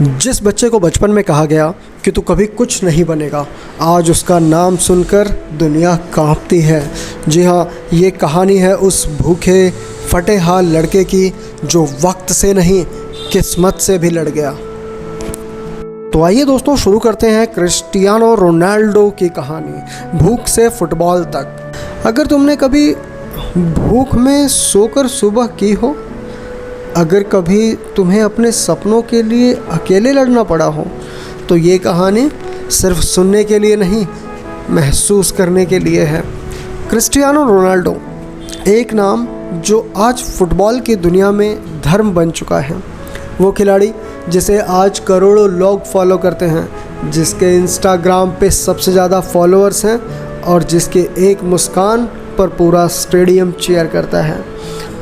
जिस बच्चे को बचपन में कहा गया कि तू कभी कुछ नहीं बनेगा, आज उसका नाम सुनकर दुनिया कांपती है। जी हाँ, ये कहानी है उस भूखे फटे हाल लड़के की जो वक्त से नहीं किस्मत से भी लड़ गया। तो आइए दोस्तों, शुरू करते हैं क्रिस्टियानो रोनाल्डो की कहानी, भूख से फुटबॉल तक। अगर तुमने कभी भूख में सोकर सुबह की हो, अगर कभी तुम्हें अपने सपनों के लिए अकेले लड़ना पड़ा हो, तो ये कहानी सिर्फ सुनने के लिए नहीं, महसूस करने के लिए है। क्रिस्टियानो रोनाल्डो, एक नाम जो आज फुटबॉल की दुनिया में धर्म बन चुका है। वो खिलाड़ी जिसे आज करोड़ों लोग फॉलो करते हैं, जिसके इंस्टाग्राम पे सबसे ज़्यादा फॉलोअर्स हैं और जिसके एक मुस्कान पर पूरा स्टेडियम चीयर करता है।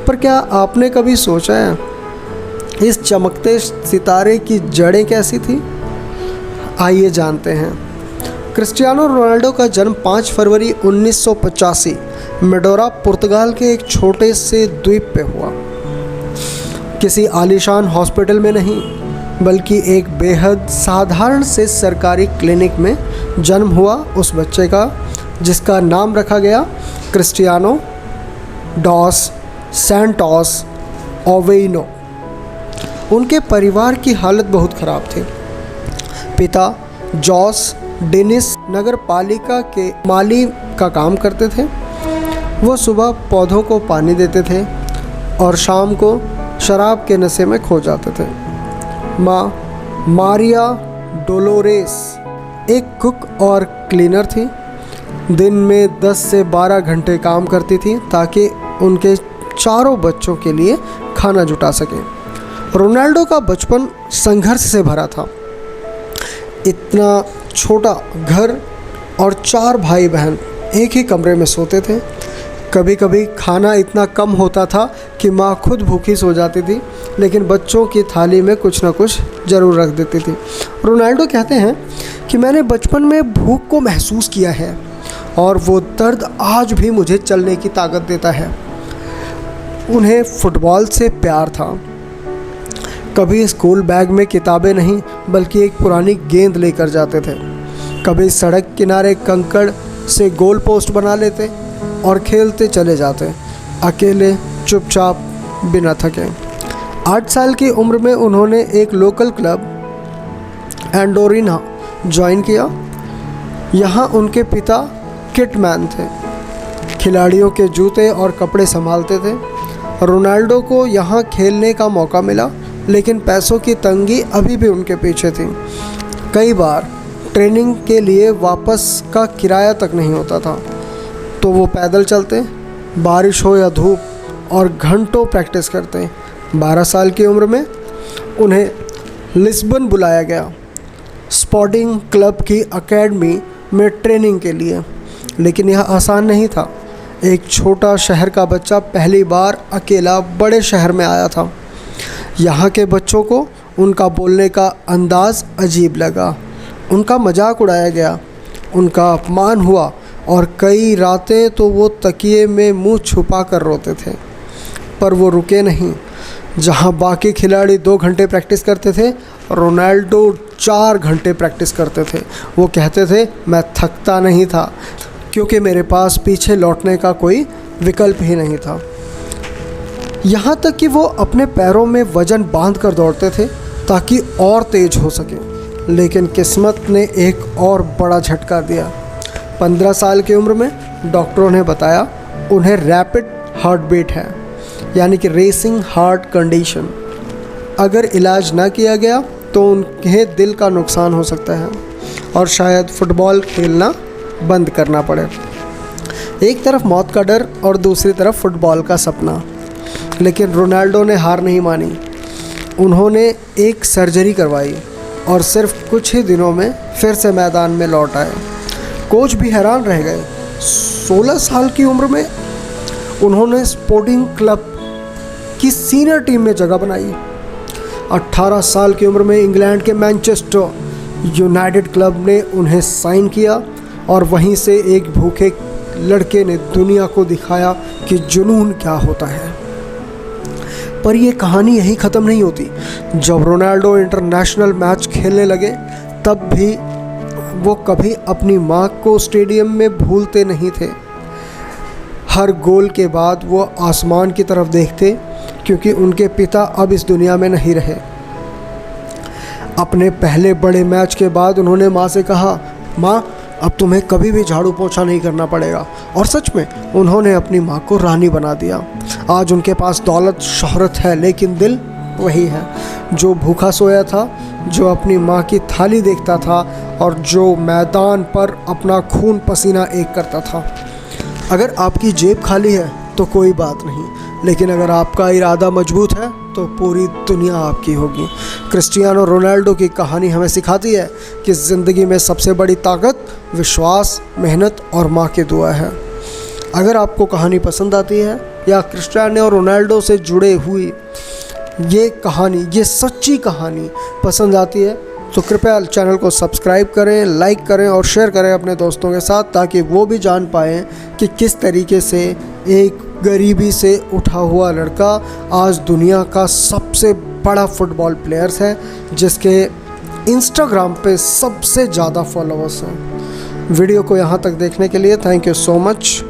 पर क्या आपने कभी सोचा है इस चमकते सितारे की जड़ें कैसी थी? आइए जानते हैं। क्रिस्टियानो रोनाल्डो का जन्म 5 फरवरी 1985 मेडोरा, पुर्तगाल के एक छोटे से द्वीप पे हुआ। किसी आलीशान हॉस्पिटल में नहीं, बल्कि एक बेहद साधारण से सरकारी क्लिनिक में जन्म हुआ उस बच्चे का जिसका नाम रखा गया क्रिस्टियानो डॉस सैंटोस ओवेइनो। उनके परिवार की हालत बहुत ख़राब थी। पिता जॉस डेनिस नगर पालिका के माली का काम करते थे। वो सुबह पौधों को पानी देते थे और शाम को शराब के नशे में खो जाते थे। माँ मारिया डोलोरेस एक कुक और क्लीनर थी। दिन में 10 से 12 घंटे काम करती थी ताकि उनके चारों बच्चों के लिए खाना जुटा सके। रोनाल्डो का बचपन संघर्ष से भरा था। इतना छोटा घर और 4 भाई बहन एक ही कमरे में सोते थे। कभी कभी खाना इतना कम होता था कि माँ खुद भूखी सो जाती थी, लेकिन बच्चों की थाली में कुछ ना कुछ ज़रूर रख देती थी। रोनाल्डो कहते हैं कि मैंने बचपन में भूख को महसूस किया है और वो दर्द आज भी मुझे चलने की ताकत देता है। उन्हें फुटबॉल से प्यार था। कभी स्कूल बैग में किताबें नहीं, बल्कि एक पुरानी गेंद लेकर जाते थे। कभी सड़क किनारे कंकड़ से गोल पोस्ट बना लेते और खेलते चले जाते, अकेले चुपचाप बिना थके। 8 साल की उम्र में उन्होंने एक लोकल क्लब एंडोरिना ज्वाइन किया। यहाँ उनके पिता किटमैन थे, खिलाड़ियों के जूते और कपड़े संभालते थे। रोनाल्डो को यहाँ खेलने का मौका मिला, लेकिन पैसों की तंगी अभी भी उनके पीछे थी। कई बार ट्रेनिंग के लिए वापस का किराया तक नहीं होता था, तो वो पैदल चलते, बारिश हो या धूप, और घंटों प्रैक्टिस करते। 12 साल की उम्र में उन्हें लिस्बन बुलाया गया स्पोर्टिंग क्लब की एकेडमी में ट्रेनिंग के लिए, लेकिन यह आसान नहीं था। एक छोटा शहर का बच्चा पहली बार अकेला बड़े शहर में आया था। यहाँ के बच्चों को उनका बोलने का अंदाज़ अजीब लगा, उनका मजाक उड़ाया गया, उनका अपमान हुआ और कई रातें तो वो तकिए में मुंह छुपा कर रोते थे। पर वो रुके नहीं। जहाँ बाकी खिलाड़ी 2 घंटे प्रैक्टिस करते थे, रोनाल्डो 4 घंटे प्रैक्टिस करते थे। वो कहते थे, मैं थकता नहीं था क्योंकि मेरे पास पीछे लौटने का कोई विकल्प ही नहीं था। यहाँ तक कि वो अपने पैरों में वजन बांध कर दौड़ते थे ताकि और तेज हो सके। लेकिन किस्मत ने एक और बड़ा झटका दिया। 15 साल की उम्र में डॉक्टरों ने बताया उन्हें रैपिड हार्ट बीट है, यानी कि रेसिंग हार्ट कंडीशन। अगर इलाज ना किया गया तो उन्हें दिल का नुकसान हो सकता है और शायद फुटबॉल खेलना बंद करना पड़े। एक तरफ मौत का डर और दूसरी तरफ फुटबॉल का सपना। लेकिन रोनाल्डो ने हार नहीं मानी। उन्होंने एक सर्जरी करवाई और सिर्फ कुछ ही दिनों में फिर से मैदान में लौट आए। कोच भी हैरान रह गए। 16 साल की उम्र में उन्होंने स्पोर्टिंग क्लब की सीनियर टीम में जगह बनाई। 18 साल की उम्र में इंग्लैंड के मैनचेस्टर यूनाइटेड क्लब ने उन्हें साइन किया और वहीं से एक भूखे लड़के ने दुनिया को दिखाया कि जुनून क्या होता है। पर ये कहानी यहीं ख़त्म नहीं होती। जब रोनाल्डो इंटरनेशनल मैच खेलने लगे तब भी वो कभी अपनी माँ को स्टेडियम में भूलते नहीं थे। हर गोल के बाद वो आसमान की तरफ देखते, क्योंकि उनके पिता अब इस दुनिया में नहीं रहे। अपने पहले बड़े मैच के बाद उन्होंने माँ से कहा, माँ अब तुम्हें कभी भी झाड़ू पोछा नहीं करना पड़ेगा। और सच में उन्होंने अपनी माँ को रानी बना दिया। आज उनके पास दौलत शोहरत है, लेकिन दिल वही है जो भूखा सोया था, जो अपनी माँ की थाली देखता था और जो मैदान पर अपना खून पसीना एक करता था। अगर आपकी जेब खाली है तो कोई बात नहीं, लेकिन अगर आपका इरादा मजबूत है तो पूरी दुनिया आपकी होगी। क्रिस्टियानो रोनाल्डो की कहानी हमें सिखाती है कि ज़िंदगी में सबसे बड़ी ताकत विश्वास, मेहनत और माँ की दुआ है। अगर आपको कहानी पसंद आती है या क्रिस्टियानो रोनाल्डो से जुड़े हुई ये कहानी, ये सच्ची कहानी पसंद आती है, तो कृपया चैनल को सब्सक्राइब करें, लाइक करें और शेयर करें अपने दोस्तों के साथ, ताकि वो भी जान पाएँ कि किस तरीके से एक गरीबी से उठा हुआ लड़का आज दुनिया का सबसे बड़ा फुटबॉल प्लेयर्स है, जिसके इंस्टाग्राम पे सबसे ज़्यादा फॉलोअर्स हैं। वीडियो को यहाँ तक देखने के लिए थैंक यू सो मच।